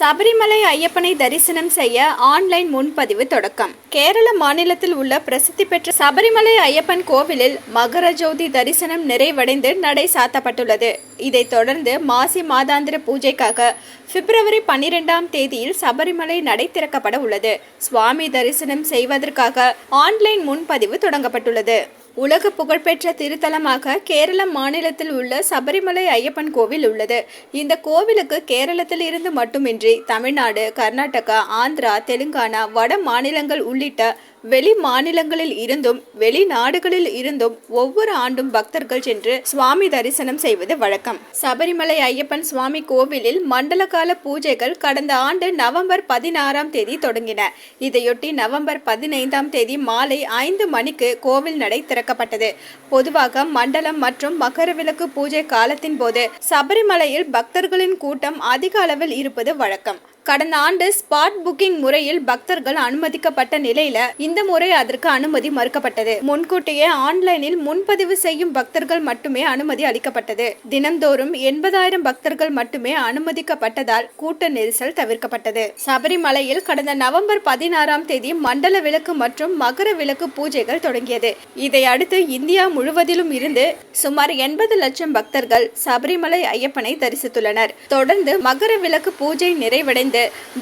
சபரிமலை ஐயப்பனை தரிசனம் செய்ய ஆன்லைன் முன்பதிவு தொடக்கம். கேரள மாநிலத்தில் உள்ள பிரசித்தி பெற்ற சபரிமலை ஐயப்பன் கோவிலில் மகர ஜோதி தரிசனம் நிறைவடைந்து நடை சாத்தப்பட்டுள்ளது. இதைத் தொடர்ந்து மாசி மாதாந்திர பூஜைக்காக பிப்ரவரி 12ஆம் தேதியில் சபரிமலை நடை திறக்கப்பட உள்ளது. சுவாமி தரிசனம் செய்வதற்காக ஆன்லைன் முன்பதிவு தொடங்கப்பட்டுள்ளது. உலக புகழ்பெற்ற திருத்தலமாக கேரள மாநிலத்தில் உள்ள சபரிமலை ஐயப்பன் கோவில் உள்ளது. இந்த கோவிலுக்கு கேரளத்தில் இருந்து மட்டுமின்றி தமிழ்நாடு, கர்நாடகா, ஆந்திரா, தெலுங்கானா, வட மாநிலங்கள் உள்ளிட்ட வெளி மாநிலங்களில் இருந்தும் வெளிநாடுகளில் இருந்தும் ஒவ்வொரு ஆண்டும் பக்தர்கள் சென்று சுவாமி தரிசனம் செய்வது வழக்கம். சபரிமலை ஐயப்பன் சுவாமி கோவிலில் மண்டல கால பூஜைகள் கடந்த ஆண்டு நவம்பர் 16ஆம் தேதி தொடங்கின. இதையொட்டி நவம்பர் 15ஆம் தேதி மாலை 5 மணிக்கு கோவில் நடை திறக்கப்பட்டது. பொதுவாக மண்டலம் மற்றும் மகர விளக்கு பூஜை காலத்தின் போது சபரிமலையில் பக்தர்களின் கூட்டம் அதிக அளவில் இருப்பது வழக்கம். கடந்த ஆண்டு ஸ்பாட் புக்கிங் முறையில் பக்தர்கள் அனுமதிக்கப்பட்ட நிலையில இந்த முறை அதற்கு அனுமதி மறுக்கப்பட்டது. முன்கூட்டியே ஆன்லைனில் முன்பதிவு செய்யும் பக்தர்கள் மட்டுமே அனுமதி அளிக்கப்பட்டது. தினந்தோறும் 80,000 பக்தர்கள் மட்டுமே அனுமதிக்கப்பட்டதால் கூட்ட நெரிசல் தவிர்க்கப்பட்டது. சபரிமலையில் கடந்த நவம்பர் 16ஆம் தேதி மண்டல விளக்கு மற்றும் மகர விளக்கு பூஜைகள் தொடங்கியது. இதை அடுத்து இந்தியா முழுவதிலும் இருந்து சுமார் 80 லட்சம் பக்தர்கள் சபரிமலை ஐயப்பனை தரிசித்துள்ளனர். தொடர்ந்து மகர விளக்கு பூஜை நிறைவடைந்து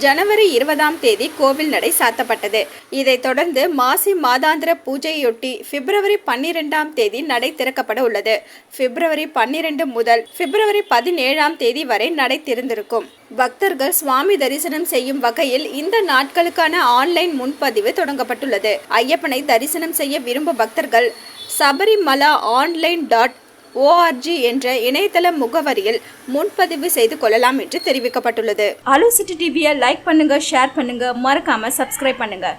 ஜனவரி 20ஆம் தேதி கோவில் நடை சாத்தப்பட்டது. இதைத் தொடர்ந்து மாசி மாதாந்திர பூஜையொட்டி பிப்ரவரி 12ஆம் தேதி நடை திறக்கப்பட உள்ளது. பிப்ரவரி 12 முதல் பிப்ரவரி 17ஆம் தேதி வரை நடை திறந்திருக்கும். பக்தர்கள் சுவாமி தரிசனம் செய்யும் வகையில் இந்த நாட்களுக்கான ஆன்லைன் முன்பதிவு தொடங்கப்பட்டுள்ளது. ஐயப்பனை தரிசனம் செய்ய விரும்பும் பக்தர்கள் சபரிமலா online.org என்ற இணையதள முகவரியில் முன்பதிவு செய்து கொள்ளலாம் என்று தெரிவிக்கப்பட்டுள்ளது. அலோ சிட்டி டிவியை லைக் பண்ணுங்க, ஷேர் பண்ணுங்க, மறக்காம சப்ஸ்கிரைப் பண்ணுங்க.